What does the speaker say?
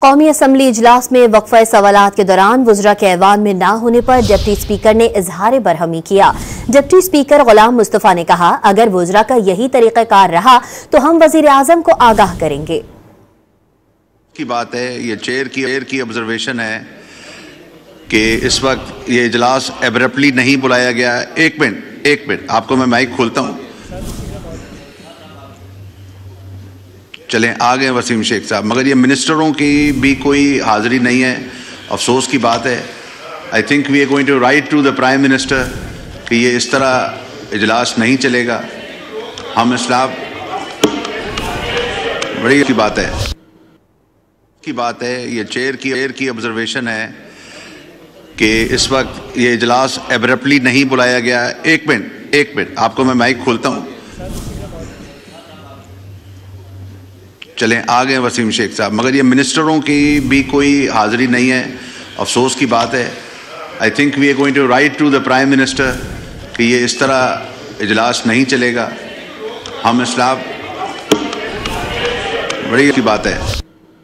कौमी असम्बली इजलास में वक्फा सवालात के दौरान वुज़रा के ऐवान में न होने पर डिप्टी स्पीकर ने इजहार बरहमी किया। डिप्टी स्पीकर गुलाम मुस्तफा ने कहा, अगर वुज़रा का यही तरीक़ाकार रहा तो हम वज़ीर आज़म को आगाह करेंगे। की बात है, ये चेयर की ऑब्जर्वेशन है कि इस वक्त ये इजलास एब्रप्टली नहीं बुलाया गया। एक मिनट आपको मैं माइक खोलता हूँ। चलें, आ गए वसीम शेख साहब, मगर ये मिनिस्टरों की भी कोई हाज़िरी नहीं है। अफसोस की बात है। I think we are going to write to the prime minister कि ये इस तरह इजलास नहीं चलेगा। हम इस्लाम बड़ी की बात है, ये चेयर की ऑब्जर्वेशन है कि इस वक्त ये इजलास एब्रप्टली नहीं बुलाया गया। एक मिनट आपको मैं माइक खोलता हूँ। चलें, आ गए वसीम शेख साहब, मगर ये मिनिस्टरों की भी कोई हाज़िरी नहीं है। अफसोस की बात है। I think we are going to write to the prime minister कि ये इस तरह इजलास नहीं चलेगा। हम इस्लाम बड़ी की बात है।